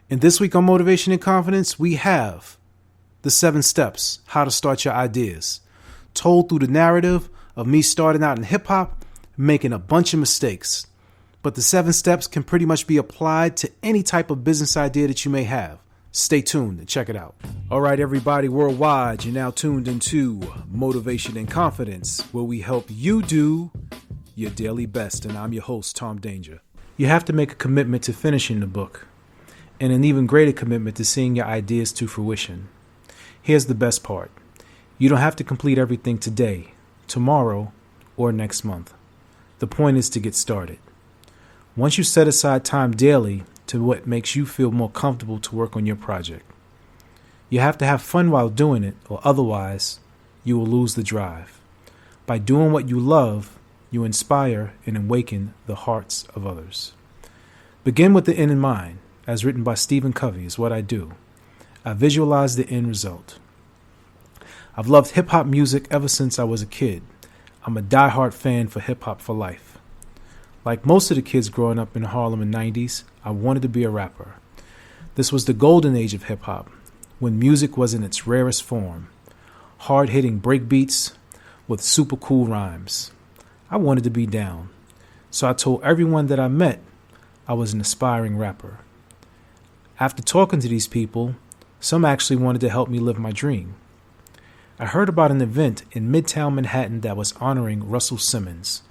And this week on Motivation and Confidence, we have the 7 steps, how to start your ideas, told through the narrative of me starting out in hip hop, making a bunch of mistakes. But the 7 steps can pretty much be applied to any type of business idea that you may have. Stay tuned and check it out. All right, everybody worldwide, you're now tuned into Motivation and Confidence, where we help you do your daily best. And I'm your host, Tom Danger. You have to make a commitment to finishing the book, and an even greater commitment to seeing your ideas to fruition. Here's the best part. You don't have to complete everything today, tomorrow, or next month. The point is to get started. Once you set aside time daily to what makes you feel more comfortable to work on your project, you have to have fun while doing it, or otherwise you will lose the drive. By doing what you love, you inspire and awaken the hearts of others. Begin with the end in mind. As written by Stephen Covey, is what I do. I visualize the end result. I've loved hip-hop music ever since I was a kid. I'm a diehard fan for hip-hop for life. Like most of the kids growing up in Harlem in the 90s, I wanted to be a rapper. This was the golden age of hip-hop, when music was in its rarest form. Hard-hitting breakbeats with super cool rhymes. I wanted to be down. So I told everyone that I met I was an aspiring rapper. After talking to these people, some actually wanted to help me live my dream. I heard about an event in Midtown Manhattan that was honoring Russell Simmons,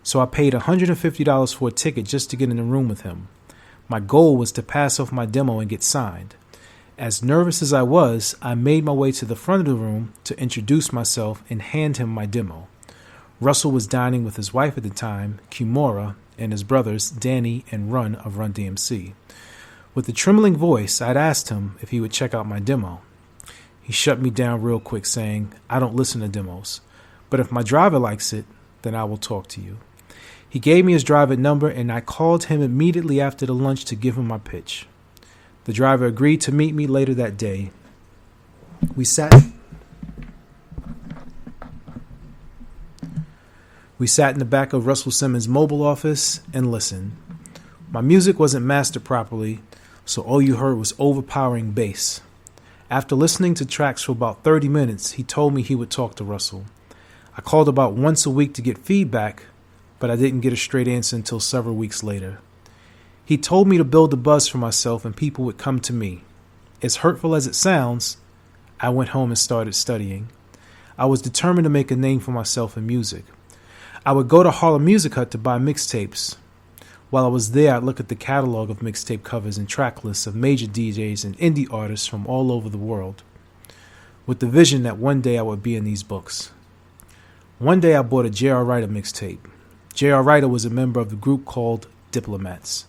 so I paid $150 for a ticket just to get in the room with him. My goal was to pass off my demo and get signed. As nervous as I was, I made my way to the front of the room to introduce myself and hand him my demo. Russell was dining with his wife at the time, Kimura, and his brothers, Danny and Run of Run DMC. With a trembling voice, I'd asked him if he would check out my demo. He shut me down real quick, saying, "I don't listen to demos, but if my driver likes it, then I will talk to you." He gave me his driver number, and I called him immediately after the lunch to give him my pitch. The driver agreed to meet me later that day. We sat in the back of Russell Simmons' mobile office and listened. My music wasn't mastered properly, so all you heard was overpowering bass. After listening to tracks for about 30 minutes, he told me he would talk to Russell. I called about once a week to get feedback, but I didn't get a straight answer until several weeks later. He told me to build a buzz for myself and people would come to me. As hurtful as it sounds, I went home and started studying. I was determined to make a name for myself in music. I would go to Harlem Music Hut to buy mixtapes. While I was there, I'd look at the catalog of mixtape covers and track lists of major DJs and indie artists from all over the world, with the vision that one day I would be in these books. One day I bought a J.R. Writer mixtape. J.R. Writer was a member of the group called Diplomats.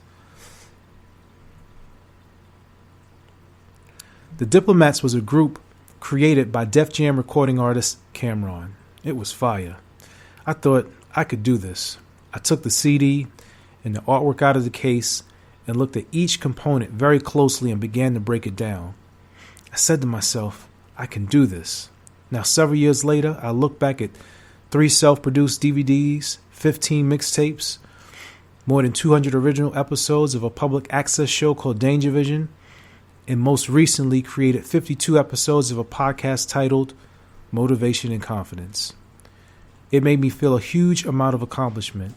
The Diplomats was a group created by Def Jam recording artist Cameron. It was fire. I thought I could do this. I took the CD and the artwork out of the case and looked at each component very closely and began to break it down. I said to myself, I can do this. Now, several years later, I look back at 3 self-produced DVDs, 15 mixtapes, more than 200 original episodes of a public access show called Danger Vision, and most recently created 52 episodes of a podcast titled Motivation and Confidence. It made me feel a huge amount of accomplishment.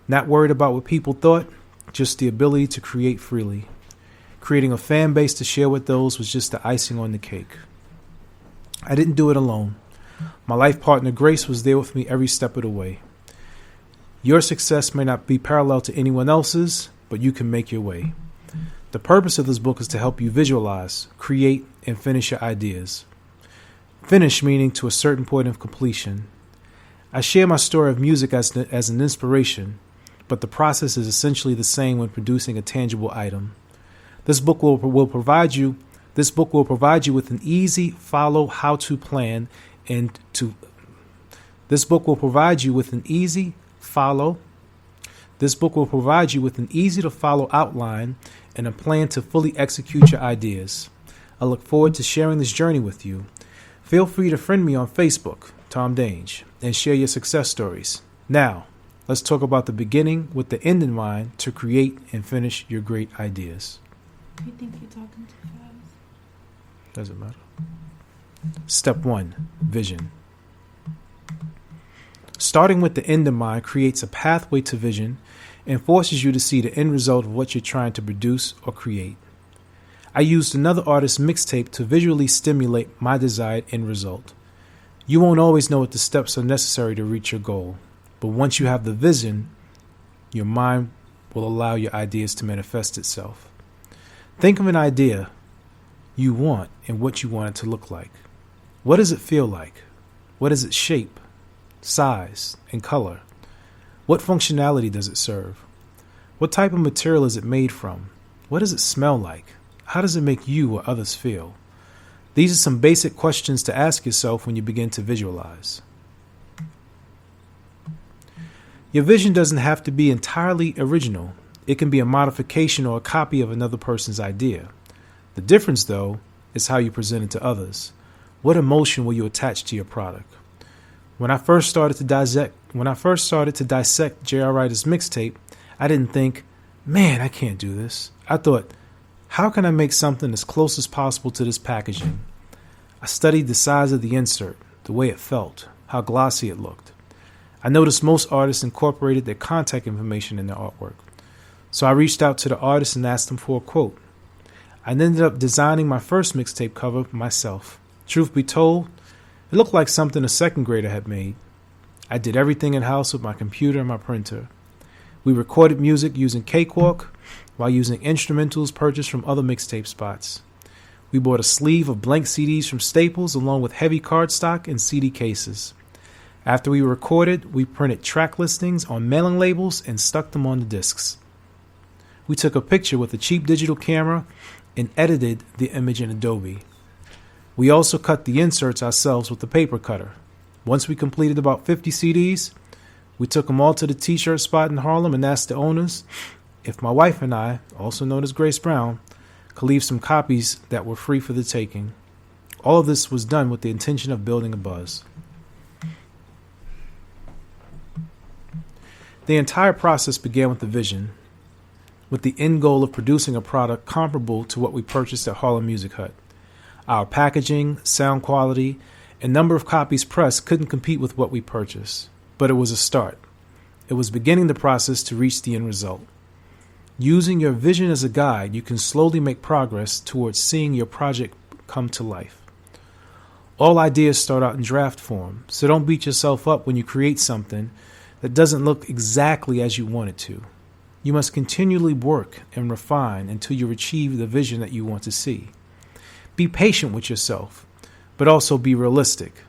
Not worried about what people thought, just the ability to create freely. Creating a fan base to share with those was just the icing on the cake. I didn't do it alone. My life partner Grace was there with me every step of the way. Your success may not be parallel to anyone else's, but you can make your way. The purpose of this book is to help you visualize, create, and finish your ideas. Finish meaning to a certain point of completion. I share my story of music as an inspiration, but the process is essentially the same when producing a tangible item. This book will provide you with an easy follow how-to plan and to This book will provide you with an easy to follow outline and a plan to fully execute your ideas. I look forward to sharing this journey with you. Feel free to friend me on Facebook, Tom Danger, and share your success stories. Now, let's talk about the beginning with the end in mind to create and finish your great ideas. You think you're talking too fast? Doesn't matter. Step 1, vision. Starting with the end in mind creates a pathway to vision and forces you to see the end result of what you're trying to produce or create. I used another artist's mixtape to visually stimulate my desired end result. You won't always know what the steps are necessary to reach your goal, but once you have the vision, your mind will allow your ideas to manifest itself. Think of an idea you want and what you want it to look like. What does it feel like? What is its shape, size, and color? What functionality does it serve? What type of material is it made from? What does it smell like? How does it make you or others feel? These are some basic questions to ask yourself when you begin to visualize. Your vision doesn't have to be entirely original. It can be a modification or a copy of another person's idea. The difference, though, is how you present it to others. What emotion will you attach to your product? When I first started to dissect J.R. Writer's mixtape, I didn't think, man, I can't do this. I thought, how can I make something as close as possible to this packaging? I studied the size of the insert, the way it felt, how glossy it looked. I noticed most artists incorporated their contact information in their artwork. So I reached out to the artist and asked them for a quote. I ended up designing my first mixtape cover myself. Truth be told, it looked like something a second grader had made. I did everything in-house with my computer and my printer. We recorded music using Cakewalk while using instrumentals purchased from other mixtape spots. We bought a sleeve of blank CDs from Staples along with heavy cardstock and CD cases. After we recorded, we printed track listings on mailing labels and stuck them on the discs. We took a picture with a cheap digital camera and edited the image in Adobe. We also cut the inserts ourselves with the paper cutter. Once we completed about 50 CDs, we took them all to the t-shirt spot in Harlem and asked the owners if my wife and I, also known as Grace Brown, could leave some copies that were free for the taking. All of this was done with the intention of building a buzz. The entire process began with the vision, with the end goal of producing a product comparable to what we purchased at Harlem Music Hut. Our packaging, sound quality, and number of copies pressed couldn't compete with what we purchased, but it was a start. It was beginning the process to reach the end result. Using your vision as a guide, you can slowly make progress towards seeing your project come to life. All ideas start out in draft form, so don't beat yourself up when you create something that doesn't look exactly as you want it to. You must continually work and refine until you achieve the vision that you want to see. Be patient with yourself, but also be realistic.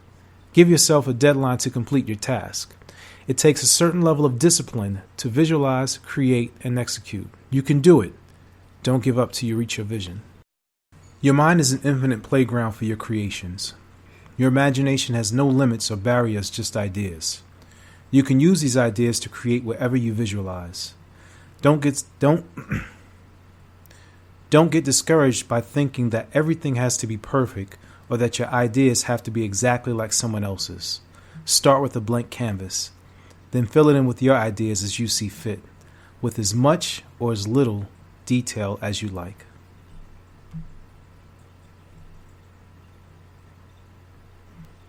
Give yourself a deadline to complete your task. It takes a certain level of discipline to visualize, create, and execute. You can do it. Don't give up till you reach your vision. Your mind is an infinite playground for your creations. Your imagination has no limits or barriers, just ideas. You can use these ideas to create whatever you visualize. Don't get discouraged by thinking that everything has to be perfect or that your ideas have to be exactly like someone else's. Start with a blank canvas. Then fill it in with your ideas as you see fit, with as much or as little detail as you like.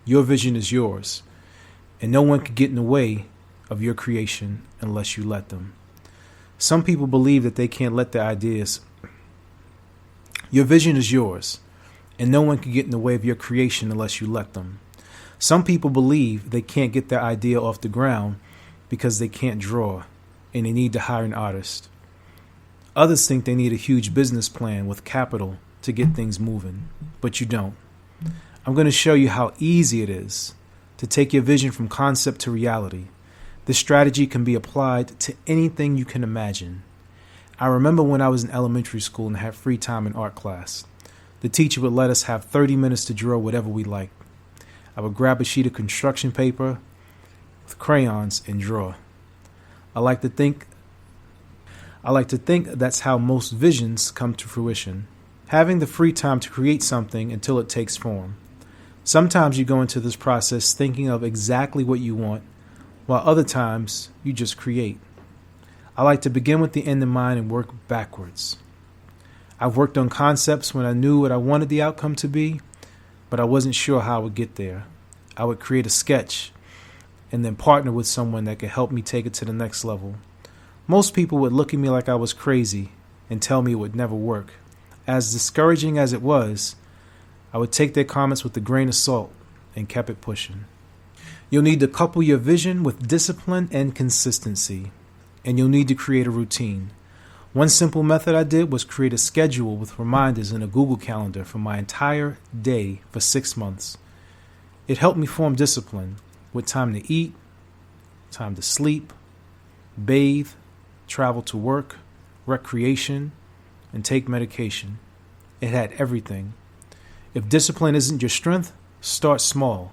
Your vision is yours, and no one can get in the way of your creation unless you let them. Some people believe that they can't let their ideas. Your vision is yours, and no one can get in the way of your creation unless you let them. Some people believe they can't get their idea off the ground because they can't draw, and they need to hire an artist. Others think they need a huge business plan with capital to get things moving, but you don't. I'm going to show you how easy it is to take your vision from concept to reality. This strategy can be applied to anything you can imagine. I remember when I was in elementary school and had free time in art class. The teacher would let us have 30 minutes to draw whatever we liked. I would grab a sheet of construction paper with crayons and draw. I like to think that's how most visions come to fruition. Having the free time to create something until it takes form. Sometimes you go into this process thinking of exactly what you want, while other times you just create. I like to begin with the end in mind and work backwards. I've worked on concepts when I knew what I wanted the outcome to be, but I wasn't sure how I would get there. I would create a sketch and then partner with someone that could help me take it to the next level. Most people would look at me like I was crazy and tell me it would never work. As discouraging as it was, I would take their comments with a grain of salt and kept it pushing. You'll need to couple your vision with discipline and consistency, and you'll need to create a routine. One simple method I did was create a schedule with reminders in a Google Calendar for my entire day for 6 months. It helped me form discipline with time to eat, time to sleep, bathe, travel to work, recreation, and take medication. It had everything. If discipline isn't your strength, start small.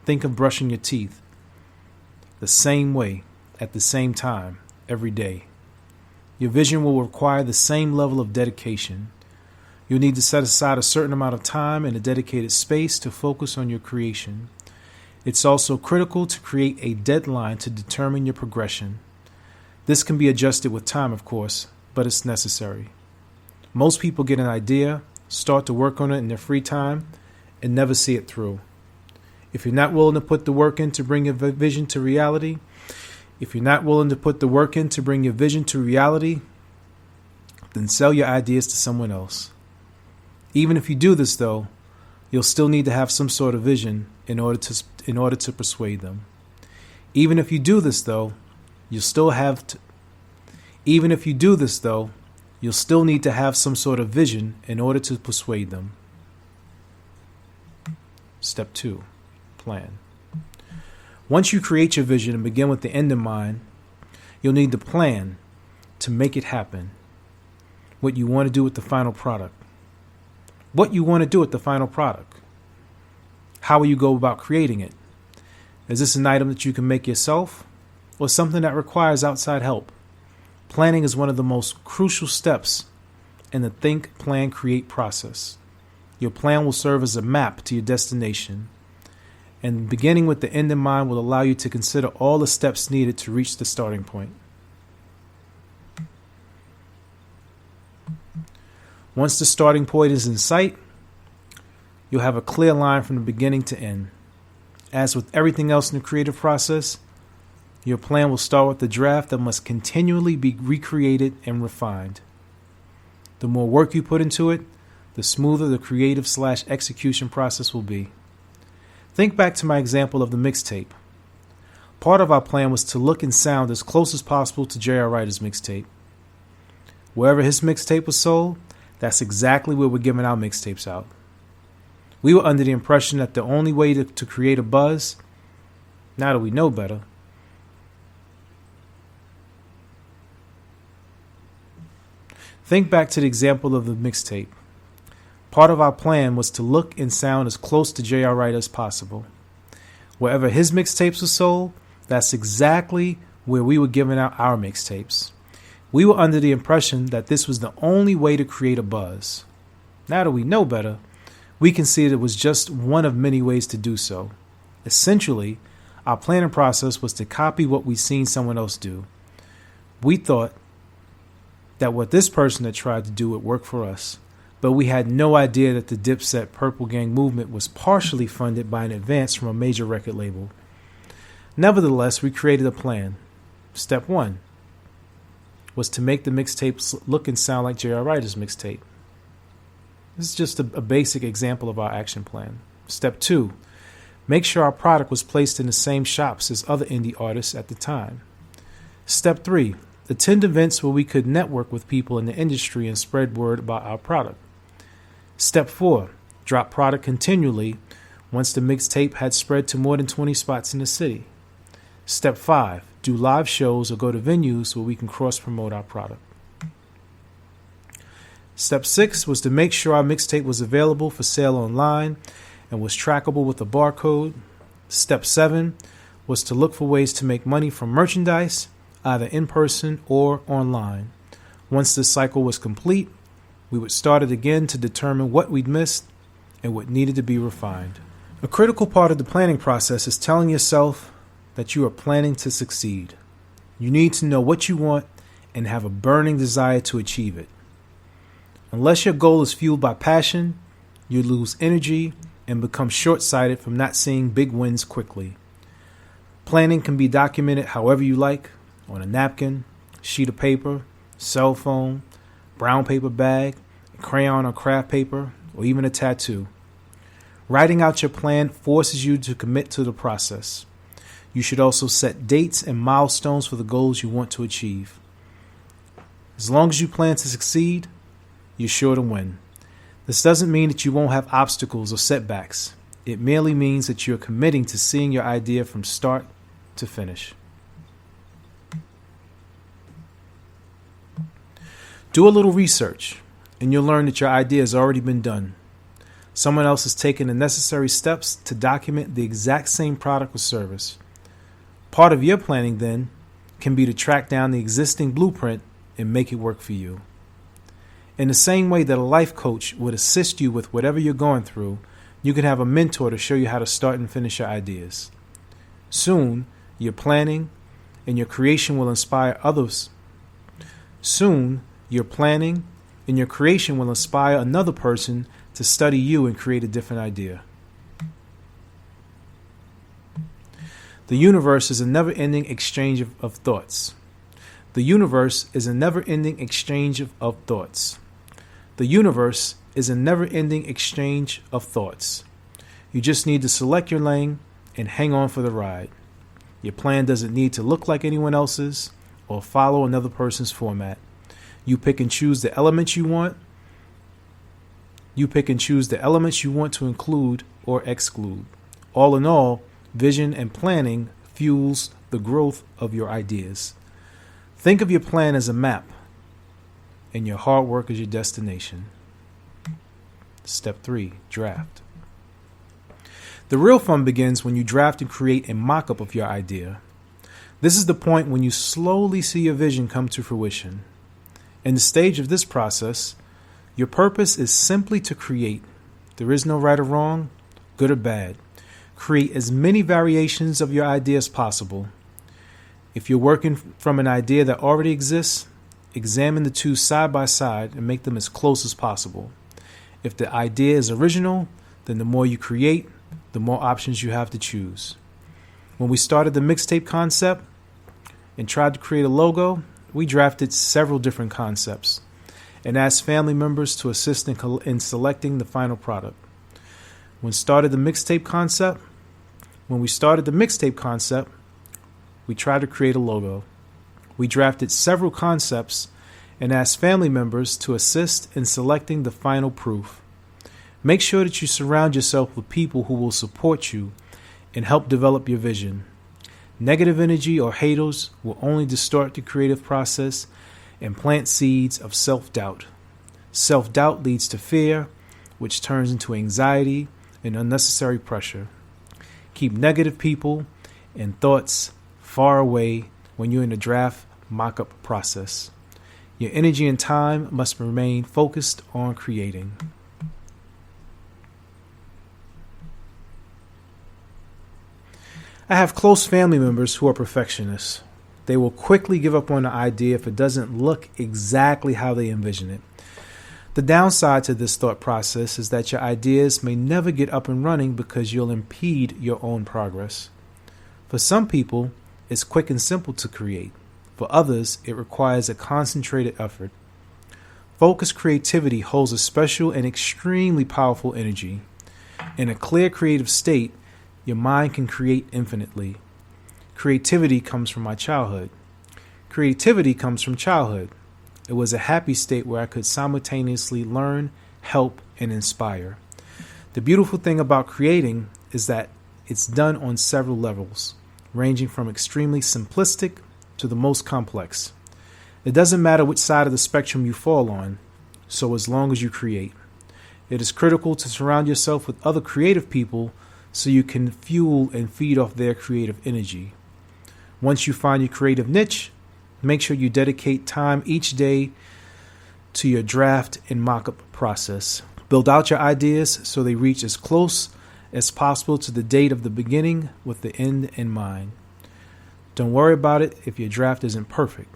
Think of brushing your teeth the same way, at the same time, every day. Your vision will require the same level of dedication. You'll need to set aside a certain amount of time and a dedicated space to focus on your creation. It's also critical to create a deadline to determine your progression. This can be adjusted with time, of course, but it's necessary. Most people get an idea, start to work on it in their free time, and never see it through. If you're not willing to put the work in to bring your vision to reality, then sell your ideas to someone else. Even if you do this, though, you'll still need to have some sort of vision in order to persuade them. Even if you do this, though, you'll still need to have some sort of vision in order to persuade them. Step 2. Plan. Once you create your vision and begin with the end in mind, you'll need to plan to make it happen. What you want to do with the final product. How will you go about creating it? Is this an item that you can make yourself or something that requires outside help? Planning is one of the most crucial steps in the think, plan, create process. Your plan will serve as a map to your destination, and beginning with the end in mind will allow you to consider all the steps needed to reach the starting point. Once the starting point is in sight, you'll have a clear line from the beginning to end. As with everything else in the creative process, your plan will start with the draft that must continually be recreated and refined. The more work you put into it, the smoother the creative/execution process will be. Think back to my example of the mixtape. Part of our plan was to look and sound as close as possible to J.R. Writer's mixtape. Wherever his mixtape was sold, that's exactly where we're giving our mixtapes out. We were under the impression that the only way to create a buzz, now that we know better, think back to the example of the mixtape. Part of our plan was to look and sound as close to J.R. Writer as possible. Wherever his mixtapes were sold, that's exactly where we were giving out our mixtapes. We were under the impression that this was the only way to create a buzz. Now that we know better, we can see that it was just one of many ways to do so. Essentially, our planning process was to copy what we'd seen someone else do. We thought that what this person had tried to do would work for us, but we had no idea that the Dipset Purple Gang movement was partially funded by an advance from a major record label. Nevertheless, we created a plan. Step 1 was to make the mixtapes look and sound like J.R. Writer's mixtape. This is just a basic example of our action plan. Step 2, make sure our product was placed in the same shops as other indie artists at the time. Step 3, attend events where we could network with people in the industry and spread word about our product. Step 4, drop product continually once the mixtape had spread to more than 20 spots in the city. Step 5, do live shows or go to venues where we can cross-promote our product. Step 6 was to make sure our mixtape was available for sale online and was trackable with a barcode. Step 7 was to look for ways to make money from merchandise, either in person or online. Once this cycle was complete, we would start it again to determine what we'd missed and what needed to be refined. A critical part of the planning process is telling yourself that you are planning to succeed. You need to know what you want and have a burning desire to achieve it. Unless your goal is fueled by passion, you lose energy and become short-sighted from not seeing big wins quickly. Planning can be documented however you like, on a napkin, sheet of paper, cell phone, brown paper bag, crayon or craft paper, or even a tattoo. Writing out your plan forces you to commit to the process. You should also set dates and milestones for the goals you want to achieve. As long as you plan to succeed, you're sure to win. This doesn't mean that you won't have obstacles or setbacks. It merely means that you're committing to seeing your idea from start to finish. Do a little research, and you'll learn that your idea has already been done. Someone else has taken the necessary steps to document the exact same product or service. Part of your planning, then, can be to track down the existing blueprint and make it work for you. In the same way that a life coach would assist you with whatever you're going through, you can have a mentor to show you how to start and finish your ideas. Soon, your planning and your creation will inspire others. Soon, your planning and your creation will inspire another person to study you and create a different idea. The universe is a never-ending exchange of thoughts. The universe is a never-ending exchange of thoughts. The universe is a never-ending exchange of thoughts. You just need to select your lane and hang on for the ride. Your plan doesn't need to look like anyone else's or follow another person's format. You pick and choose the elements you want. You pick and choose the elements you want to include or exclude. All in all, vision and planning fuels the growth of your ideas. Think of your plan as a map, and your hard work is your destination. Step 3, draft. The real fun begins when you draft and create a mock-up of your idea. This is the point when you slowly see your vision come to fruition. In the stage of this process, your purpose is simply to create. There is no right or wrong, good or bad. Create as many variations of your idea as possible. If you're working from an idea that already exists, examine the two side by side and make them as close as possible. If the idea is original, then the more you create, the more options you have to choose. When we started the mixtape concept and tried to create a logo, we drafted several different concepts and asked family members to assist in selecting the final product. When we started the mixtape concept, we tried to create a logo. We drafted several concepts and asked family members to assist in selecting the final proof. Make sure that you surround yourself with people who will support you and help develop your vision. Negative energy or haters will only distort the creative process and plant seeds of self-doubt. Self-doubt leads to fear, which turns into anxiety and unnecessary pressure. Keep negative people and thoughts far away when you're in the draft mock-up process. Your energy and time must remain focused on creating. I have close family members who are perfectionists. They will quickly give up on the idea if it doesn't look exactly how they envision it. The downside to this thought process is that your ideas may never get up and running because you'll impede your own progress. For some people, it's quick and simple to create. For others, it requires a concentrated effort. Focused creativity holds a special and extremely powerful energy. In a clear creative state, your mind can create infinitely. Creativity comes from my childhood. Creativity comes from childhood. It was a happy state where I could simultaneously learn, help, and inspire. The beautiful thing about creating is that it's done on several levels, ranging from extremely simplistic to the most complex. It doesn't matter which side of the spectrum you fall on, so as long as you create. It is critical to surround yourself with other creative people so you can fuel and feed off their creative energy. Once you find your creative niche, make sure you dedicate time each day to your draft and mock-up process. Build out your ideas so they reach as close as possible to the date of the beginning with the end in mind. Don't worry about it if your draft isn't perfect.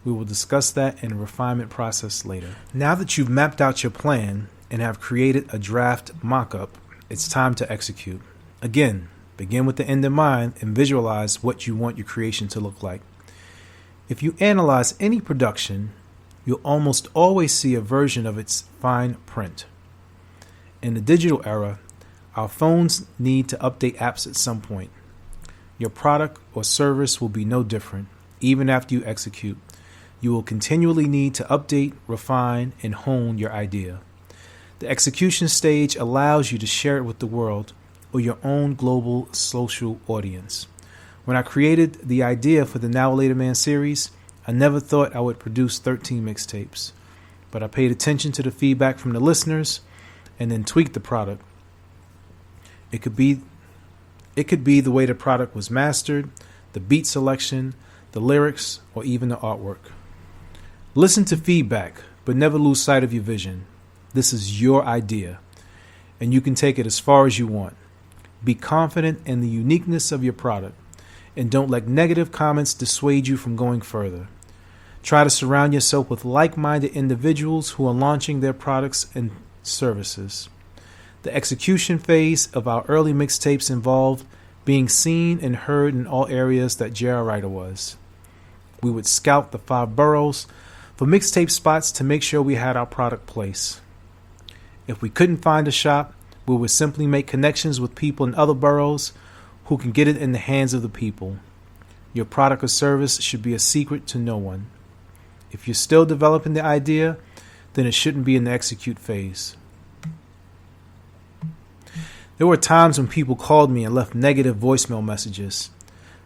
We will discuss that in the refinement process later. Now that you've mapped out your plan and have created a draft mock-up, it's time to execute. Again, begin with the end in mind and visualize what you want your creation to look like. If you analyze any production, you'll almost always see a version of its fine print. In the digital era, our phones need to update apps at some point. Your product or service will be no different. Even after you execute, you will continually need to update, refine, and hone your idea. The execution stage allows you to share it with the world or your own global social audience. When I created the idea for the Now or Later Man series, I never thought I would produce 13 mixtapes, but I paid attention to the feedback from the listeners and then tweaked the product. It could be the way the product was mastered, the beat selection, the lyrics, or even the artwork. Listen to feedback, but never lose sight of your vision. This is your idea, and you can take it as far as you want. Be confident in the uniqueness of your product, and don't let negative comments dissuade you from going further. Try to surround yourself with like-minded individuals who are launching their products and services. The execution phase of our early mixtapes involved being seen and heard in all areas that J.R. Writer was. We would scout the 5 boroughs for mixtape spots to make sure we had our product placed. If we couldn't find a shop, we would simply make connections with people in other boroughs who can get it in the hands of the people. Your product or service should be a secret to no one. If you're still developing the idea, then it shouldn't be in the execute phase. There were times when people called me and left negative voicemail messages.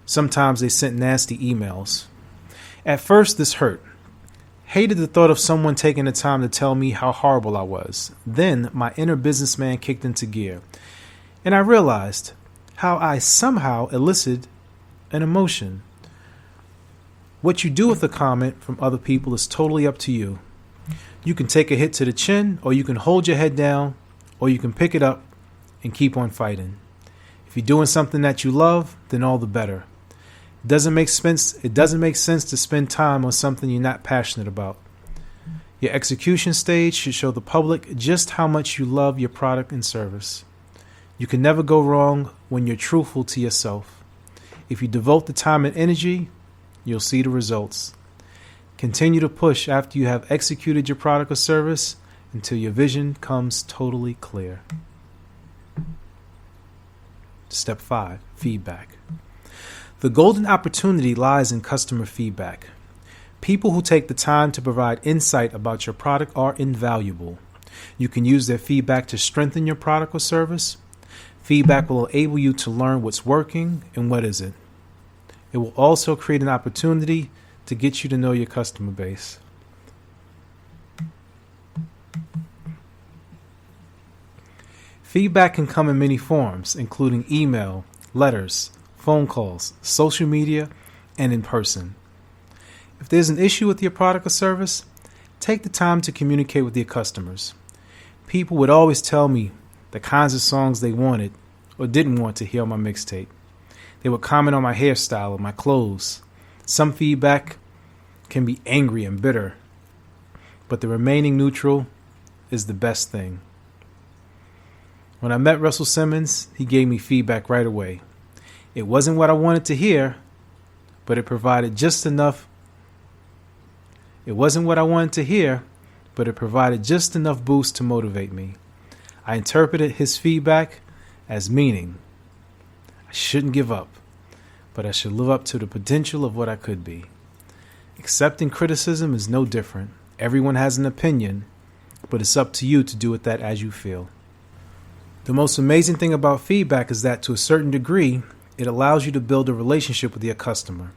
Sometimes they sent nasty emails. At first, this hurt. Hated the thought of someone taking the time to tell me how horrible I was. Then my inner businessman kicked into gear, and I realized how I somehow elicited an emotion. What you do with a comment from other people is totally up to you. You can take a hit to the chin, or you can hold your head down, or you can pick it up and keep on fighting. If you're doing something that you love, then all the better. It doesn't make sense to spend time on something you're not passionate about. Your execution stage should show the public just how much you love your product and service. You can never go wrong when you're truthful to yourself. If you devote the time and energy, you'll see the results. Continue to push after you have executed your product or service until your vision comes totally clear. Step 5, feedback. The golden opportunity lies in customer feedback. People who take the time to provide insight about your product are invaluable. You can use their feedback to strengthen your product or service. Feedback will enable you to learn what's working and what isn't. It will also create an opportunity to get you to know your customer base. Feedback can come in many forms, including email, letters, phone calls, social media, and in person. If there's an issue with your product or service, take the time to communicate with your customers. People would always tell me the kinds of songs they wanted or didn't want to hear on my mixtape. They would comment on my hairstyle or my clothes. Some feedback can be angry and bitter, but the remaining neutral is the best thing. When I met Russell Simmons, he gave me feedback right away. It wasn't what I wanted to hear, but it provided just enough. It wasn't what I wanted to hear, but it provided just enough boost to motivate me. I interpreted his feedback as meaning I shouldn't give up, but I should live up to the potential of what I could be. Accepting criticism is no different. Everyone has an opinion, but it's up to you to do with that as you feel. The most amazing thing about feedback is that to a certain degree, it allows you to build a relationship with your customer.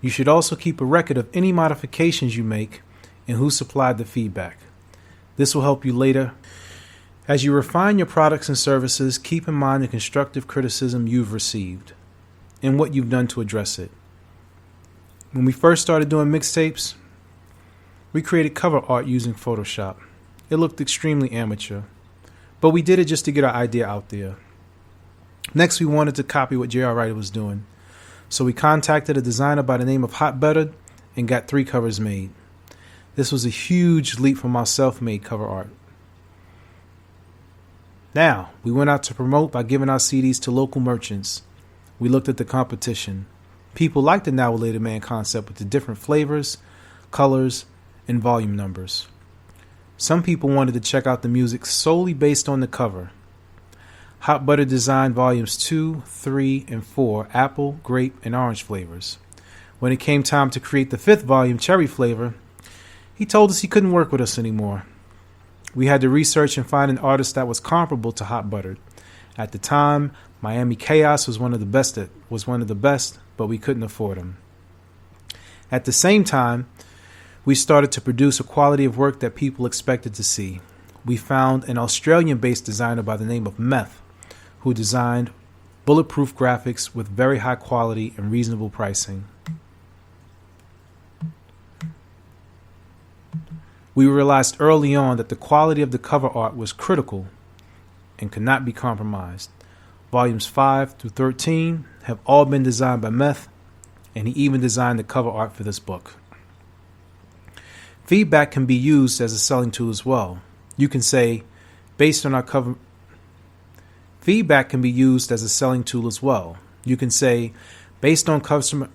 You should also keep a record of any modifications you make and who supplied the feedback. This will help you later. As you refine your products and services, keep in mind the constructive criticism you've received and what you've done to address it. When we first started doing mixtapes, we created cover art using Photoshop. It looked extremely amateur, but we did it just to get our idea out there. Next, we wanted to copy what J.R. Writer was doing, so we contacted a designer by the name of Hot Buttered and got 3 covers made. This was a huge leap from my self-made cover art. Now, we went out to promote by giving our CDs to local merchants. We looked at the competition. People liked the Now or Later Man concept with the different flavors, colors, and volume numbers. Some people wanted to check out the music solely based on the cover. Hot Butter designed volumes 2, 3, and 4 apple, grape, and orange flavors. When it came time to create the 5th volume, cherry flavor, he told us he couldn't work with us anymore. We had to research and find an artist that was comparable to Hot Butter. At the time, Miami Chaos was one of the best, but we couldn't afford him. At the same time, we started to produce a quality of work that people expected to see. We found an Australian-based designer by the name of Meth, who designed bulletproof graphics with very high quality and reasonable pricing. We realized early on that the quality of the cover art was critical and could not be compromised. Volumes 5 through 13 have all been designed by Meth, and he even designed the cover art for this book. Feedback can be used as a selling tool as well. You can say, based on our cover... Feedback can be used as a selling tool as well. You can say, based on customer...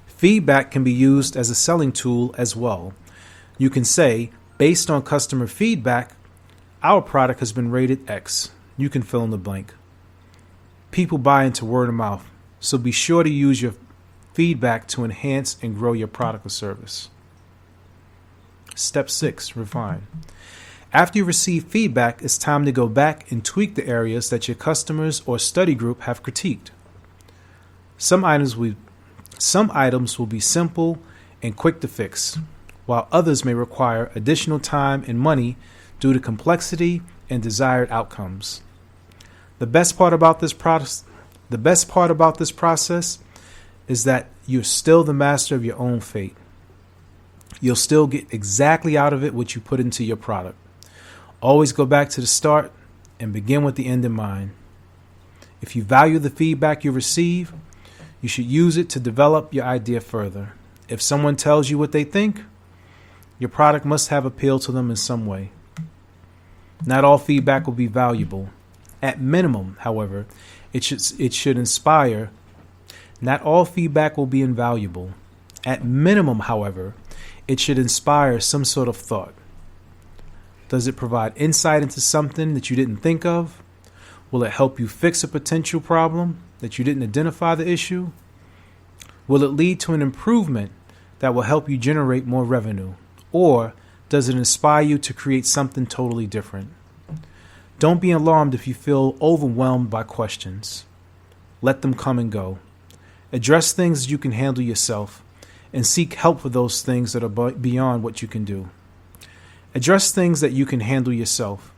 Feedback can be used as a selling tool as well. You can say, based on customer feedback, our product has been rated X. You can fill in the blank. People buy into word of mouth, so be sure to use your feedback to enhance and grow your product or service. Step 6, refine. After you receive feedback, it's time to go back and tweak the areas that your customers or study group have critiqued. Some items will be simple and quick to fix, while others may require additional time and money due to complexity and desired outcomes. The best part about this process is that you're still the master of your own fate. You'll still get exactly out of it what you put into your product. Always go back to the start and begin with the end in mind. If you value the feedback you receive, you should use it to develop your idea further. If someone tells you what they think, your product must have appealed to them in some way. Not all feedback will be valuable. At minimum, however, it should inspire. Not all feedback will be invaluable. At minimum, however, it should inspire some sort of thought. Does it provide insight into something that you didn't think of? Will it help you fix a potential problem that you didn't identify the issue? Will it lead to an improvement that will help you generate more revenue? Or does it inspire you to create something totally different? Don't be alarmed if you feel overwhelmed by questions. Let them come and go. Address things you can handle yourself and seek help for those things that are beyond what you can do. Address things that you can handle yourself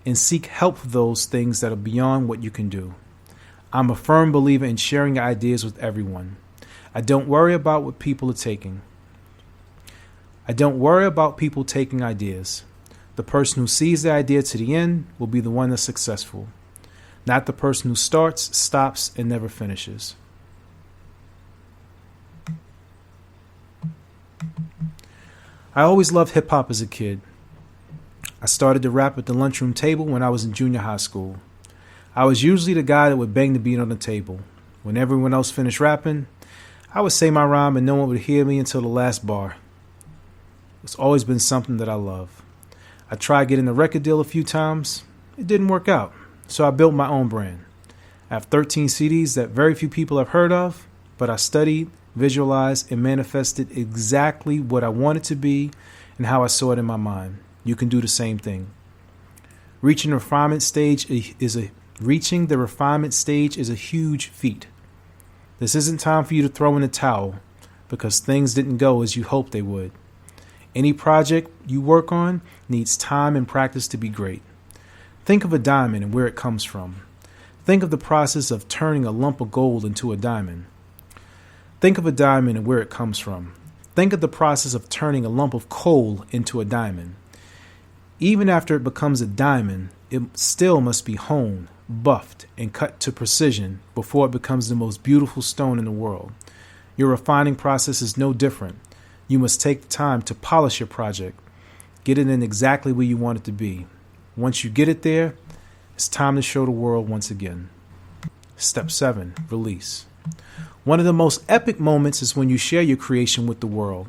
and seek help for those things that are beyond what you can do. I'm a firm believer in sharing ideas with everyone. I don't worry about what people are taking. I don't worry about people taking ideas. The person who sees the idea to the end will be the one that's successful, not the person who starts, stops, and never finishes. I always loved hip-hop as a kid. I started to rap at the lunchroom table when I was in junior high school. I was usually the guy that would bang the beat on the table. When everyone else finished rapping, I would say my rhyme and no one would hear me until the last bar. It's always been something that I love. I tried getting a record deal a few times. It didn't work out, so I built my own brand. I have 13 CDs that very few people have heard of, but I studied, visualized, and manifested exactly what I wanted to be and how I saw it in my mind. You can do the same thing. Reaching the refinement stage is a huge feat. This isn't time for you to throw in the towel because things didn't go as you hoped they would. Any project you work on needs time and practice to be great. Think of a diamond and where it comes from. Think of the process of turning a lump of gold into a diamond. Think of a diamond and where it comes from. Think of the process of turning a lump of coal into a diamond. Even after it becomes a diamond, it still must be honed, buffed, and cut to precision before it becomes the most beautiful stone in the world. Your refining process is no different. You must take the time to polish your project, get it in exactly where you want it to be. Once you get it there, it's time to show the world once again. Step 7, release. One of the most epic moments is when you share your creation with the world.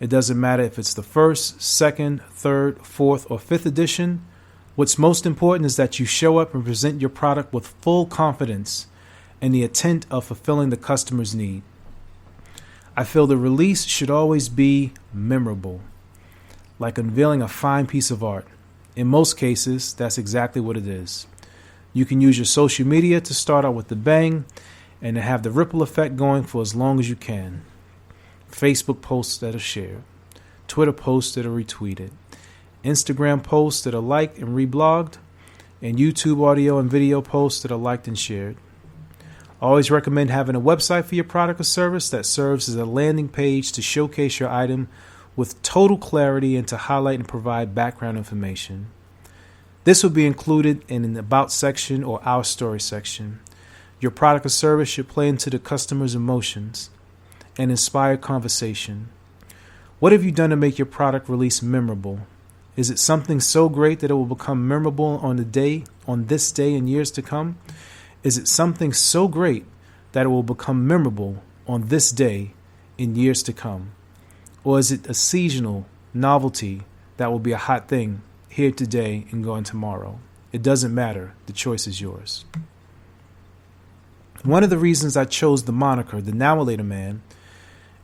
It doesn't matter if it's the first, second, third, fourth, or fifth edition. What's most important is that you show up and present your product with full confidence and the intent of fulfilling the customer's need. I feel the release should always be memorable, like unveiling a fine piece of art. In most cases, that's exactly what it is. You can use your social media to start out with a bang and to have the ripple effect going for as long as you can. Facebook posts that are shared, Twitter posts that are retweeted, Instagram posts that are liked and reblogged, and YouTube audio and video posts that are liked and shared. I always recommend having a website for your product or service that serves as a landing page to showcase your item with total clarity and to highlight and provide background information. This will be included in an About section or Our Story section. Your product or service should play into the customer's emotions and inspire conversation. What have you done to make your product release memorable? Is it something so great that it will become memorable on this day and years to come? Is it something so great that it will become memorable on this day in years to come? Or is it a seasonal novelty that will be a hot thing here today and gone tomorrow? It doesn't matter. The choice is yours. One of the reasons I chose the moniker, the Now or Later Man,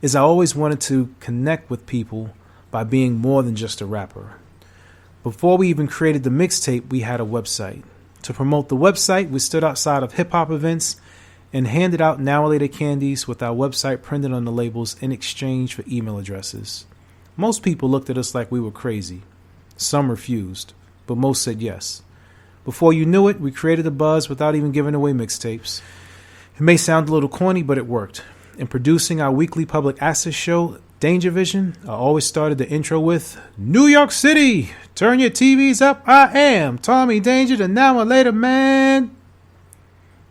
is I always wanted to connect with people by being more than just a rapper. Before we even created the mixtape, we had a website. To promote the website, we stood outside of hip-hop events and handed out Now or Later candies with our website printed on the labels in exchange for email addresses. Most people looked at us like we were crazy. Some refused, but most said yes. Before you knew it, we created a buzz without even giving away mixtapes. It may sound a little corny, but it worked. In producing our weekly public access show, Danger Vision, I always started the intro with, New York City, turn your TVs up, I am Tommy Danger, the Now or Later Man.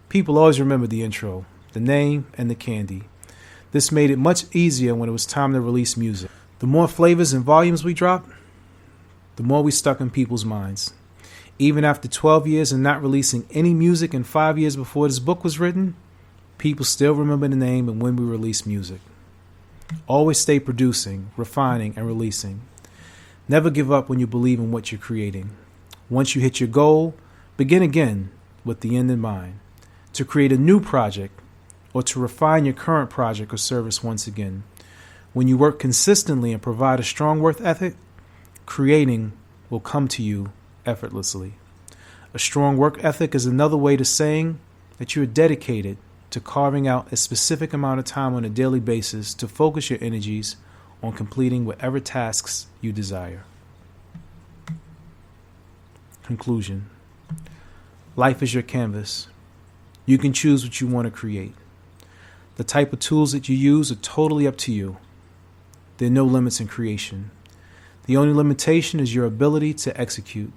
People always remember the intro, the name, and the candy. This made it much easier when it was time to release music. The more flavors and volumes we dropped, the more we stuck in people's minds. Even after 12 years and not releasing any music and 5 years before this book was written, people still remember the name and when we release music. Always stay producing, refining, and releasing. Never give up when you believe in what you're creating. Once you hit your goal, begin again with the end in mind. To create a new project or to refine your current project or service once again. When you work consistently and provide a strong work ethic, creating will come to you effortlessly. A strong work ethic is another way to saying that you are dedicated to carving out a specific amount of time on a daily basis to focus your energies on completing whatever tasks you desire. Conclusion. Life is your canvas. You can choose what you want to create. The type of tools that you use are totally up to you. There are no limits in creation. The only limitation is your ability to execute.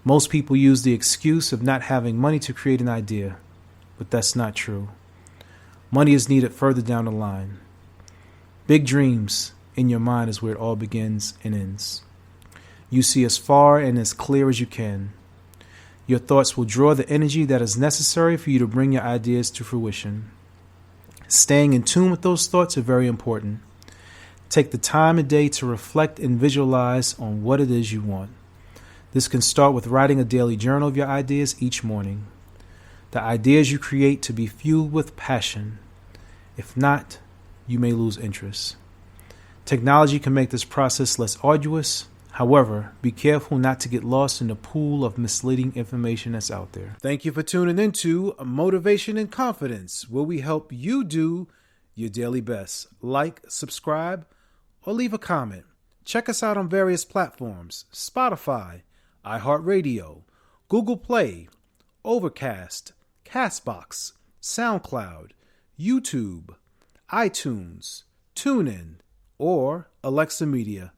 Most people use the excuse of not having money to create an idea, but that's not true. Money is needed further down the line. Big dreams in your mind is where it all begins and ends. You see as far and as clear as you can. Your thoughts will draw the energy that is necessary for you to bring your ideas to fruition. Staying in tune with those thoughts are very important. Take the time of day to reflect and visualize on what it is you want. This can start with writing a daily journal of your ideas each morning. The ideas you create to be fueled with passion. If not, you may lose interest. Technology can make this process less arduous. However, be careful not to get lost in the pool of misleading information that's out there. Thank you for tuning into Motivation and Confidence, where we help you do your daily best. Like, subscribe, or leave a comment. Check us out on various platforms: Spotify, iHeartRadio, Google Play, Overcast, Castbox, SoundCloud, YouTube, iTunes, TuneIn, or Alexa Media.